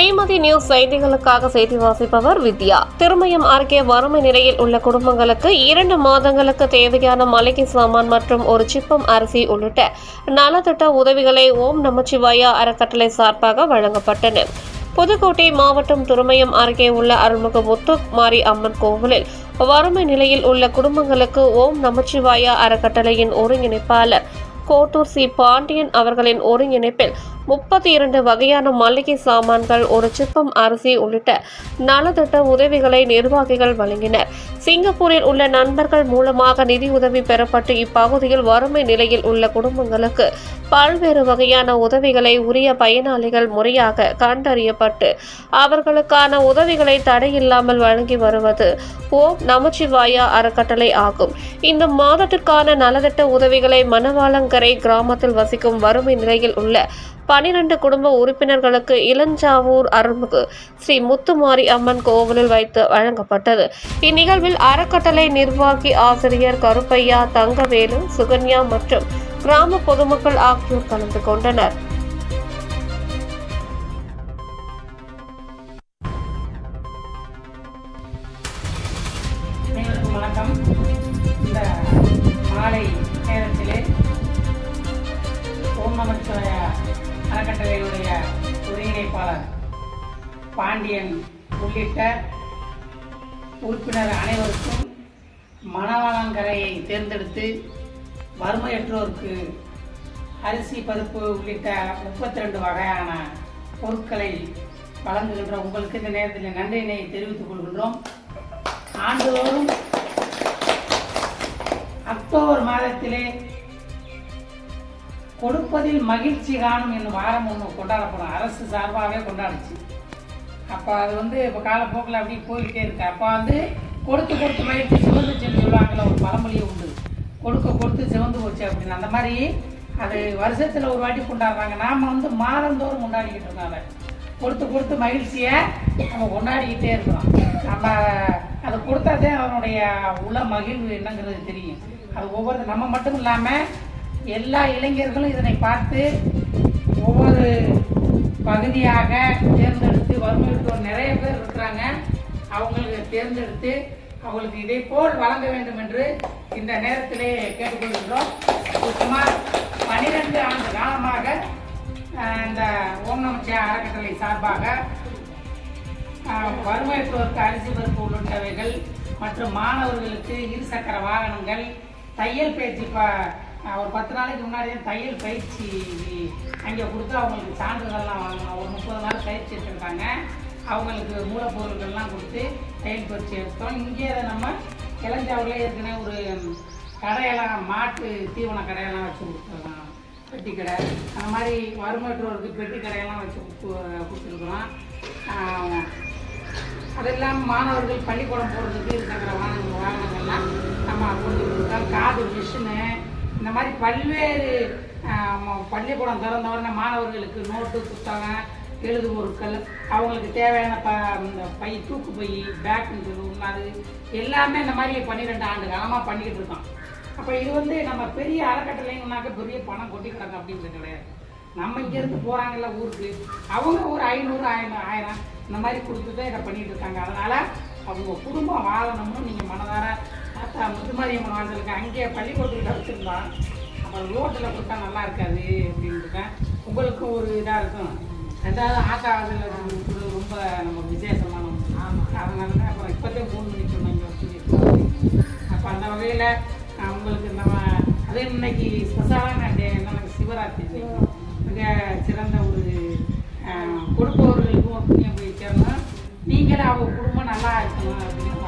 Srimathi news செய்திகளுக்காக செய்தி வாசிப்பவர் வித்யா. திருமயம் அருகே வறுமை நிலையில் உள்ள குடும்பங்களுக்கு 2 மாதங்களுக்கு தேவையான மளிகை சாமான் மற்றும் ஒரு சிப்பம் அரிசி உள்ளிட்ட நலத்திட்ட உதவிகளை ஓம் நமச்சிவாயா அறக்கட்டளை சார்பாக வழங்கப்பட்டன. புதுக்கோட்டை மாவட்டம் திருமயம் அருகே உள்ள அருள்மிகு முத்துமாரி அம்மன் கோவிலில் வறுமை நிலையில் உள்ள குடும்பங்களுக்கு ஓம் நமச்சிவாயா அறக்கட்டளையின் ஒருங்கிணைப்பாளர் கோட்டூர் சி. பாண்டியன் அவர்களின் ஒருங்கிணைப்பில் 32 வகையான மளிகை சாமான்கள், ஒரு சிப்பம் அரிசி உள்ளிட்ட நலத்திட்ட உதவிகளை நிர்வாகிகள் வழங்கினர். சிங்கப்பூரில் உள்ள நண்பர்கள் மூலமாக நிதி உதவி பெறப்பட்டு இப்பகுதியில் வறுமை நிலையில் உள்ள குடும்பங்களுக்கு பல்வேறு வகையான உதவிகளை உரிய பயனாளிகள் முறையாக கண்டறியப்பட்டு அவர்களுக்கான உதவிகளை தடையில்லாமல் வழங்கி வருவது ஓம் நமச்சிவாயா அறக்கட்டளை ஆகும். இந்த மாதத்திற்கான நலத்திட்ட உதவிகளை மணவாளங்கரை கிராமத்தில் வசிக்கும் வறுமை நிலையில் உள்ள 12 குடும்ப உறுப்பினர்களுக்கு இளஞ்சாவூர் அருள்மிகு ஸ்ரீ முத்துமாரி அம்மன் கோவிலில் வைத்து வழங்கப்பட்டது. இந்நிகழ்வில் அறக்கட்டளை நிர்வாகி ஆசிரியர் கருப்பையா, தங்கவேலு, சுகன்யா மற்றும் கிராம பொதுமக்கள் ஆகியோர் கலந்து கொண்டனர். வணக்கம். இந்த மாலை நேரத்திலே ஓம் நமச்சிவாயா அறக்கட்டளையுடைய ஒருங்கிணைப்பாளர் பாண்டியன் உள்ளிட்ட உறுப்பினர் அனைவருக்கும் மணவாளங்கரையை தேர்ந்தெடுத்து வறுமையற்றோருக்கு அரிசி, பருப்பு உள்ளிட்ட 32 வகையான பொருட்களை வழங்குகின்ற உங்களுக்கு இந்த நேரத்தில் நன்றியினை தெரிவித்துக் கொள்கின்றோம். ஆண்டுதோறும் அக்டோபர் மாதத்திலே கொடுப்பதில் மகிழ்ச்சி காணும் என்னும் வாரம் ஒன்று கொண்டாடப்படும். அரசு சார்பாகவே கொண்டாடுச்சு. அப்போ அது இப்போ காலப்போக்கில் அப்படியே போயிட்டே இருக்கு. அப்போ கொடுத்து மகிழ்ச்சி சிவந்து சென்று சொல்லுவாங்கள்ல, ஒரு பழமொழியை உண்டு, கொடுத்து சிவந்து போச்சு அப்படின்னு. அந்த மாதிரி அது வருஷத்தில் ஒரு வாட்டி கொண்டாடுறாங்க. நாம் மாதந்தோறும் கொண்டாடிக்கிட்டு இருக்கோம். அதை கொடுத்து மகிழ்ச்சியை நம்ம கொண்டாடிக்கிட்டே இருக்கிறோம். நம்ம அதை கொடுத்தாதே அவனுடைய உள மகிழ்வு என்னங்கிறது தெரியும். அது ஒவ்வொரு நம்ம மட்டும் இல்லாமல் எல்லா இளைஞர்களும் இதனை பார்த்து ஒவ்வொரு பகுதியாக தேர்ந்தெடுத்து வறுமையுற்றோர் நிறைய பேர் இருக்கிறாங்க. அவங்களுக்கு தேர்ந்தெடுத்து அவங்களுக்கு இதை போல் வழங்க வேண்டும் என்று இந்த நேரத்திலே கேட்டுக்கொள்கின்றோம். சுமார் 12 ஆண்டு காலமாக இந்த ஓம் நமச்சிவாயா அறக்கட்டளை சார்பாக வறுமையுற்றோருக்கு அரிசி, பருப்பு உள்ளிட்டவைகள் மற்றும் மாணவர்களுக்கு 2 சக்கர வாகனங்கள், தையல் பயிற்சி ஒரு 10 நாளைக்கு முன்னாடி தையல் பயிற்சி அங்கே கொடுத்து அவங்களுக்கு சான்றிதழ்லாம் வாங்கணும். ஒரு 30 நாள் பயிற்சி எடுத்துருக்காங்க. அவங்களுக்கு மூலப்பொருட்கள்லாம் கொடுத்து தையல் பயிற்சி எடுத்தோம். இங்கே நம்ம இளஞ்சாவூரில் ஏற்கனவே ஒரு கடையெல்லாம், மாட்டு தீவன கடையெல்லாம் வச்சு கொடுத்துருக்கோம். பெட்டி கடை, அந்த மாதிரி வறுமையற்றோருக்கு பெட்டி கடையெல்லாம் வச்சு கொடுத்துருக்குறோம். அது இல்லாமல் மாணவர்கள் பள்ளிக்கூடம் போகிறதுக்கு இருக்கிற வாகனங்கள்லாம் நம்ம கொடுத்துருக்கோம். காது மிஷினு, இந்த மாதிரி பல்வேறு பள்ளிக்கூடம் திறந்த உடனே மாணவர்களுக்கு நோட்டு, புத்தகம், எழுது பொருட்கள், அவங்களுக்கு தேவையான பை, தூக்கு பை, பேக்குன்னு உள்ளது எல்லாமே இந்த மாதிரி 12 ஆண்டு காலமாக பண்ணிக்கிட்டு இருக்கோம். அப்போ இது நம்ம பெரிய அறக்கட்டளைங்கனாக்க பெரிய பணம் கொட்டி கிடக்கு அப்படின்றது கிடையாது. நம்ம இங்கேருந்து போகிறாங்கல்ல ஊருக்கு, அவங்க ஒரு 500, 1000 இந்த மாதிரி கொடுத்துட்டு இதை பண்ணிகிட்டு இருக்காங்க. அதனால் அவங்க குடும்பம் வாழணும்னு நீங்கள் மனதார தாத்தா முத்துமாரியம்மன் வாழ்ந்துருக்கு. அங்கேயே பள்ளிக்கூடத்துக்கிட்ட வச்சுருந்தோம். அப்புறம் ரோட்டில் கொடுத்தா நல்லா இருக்காது அப்படின்ட்டுருக்கேன். உங்களுக்கும் ஒரு இதாக இருக்கும். 2வது ஆக்காவதில் ரொம்ப நம்ம விசேஷமான அதனால தான் அப்புறம் இப்போதே 3 மணிக்கு சொன்னாங்க. அப்போ அந்த வகையில் உங்களுக்கு நம்ம அதே இன்னைக்கு ஸ்பெஷலான டே நமக்கு சிவராத்திரி. மிக சிறந்த ஒரு கொடுப்பவர்களுக்கும் புண்ணியம் போய் சேரணும். நீங்களும் அவங்க குடும்பம் நல்லா இருக்கணும் அப்படின்னு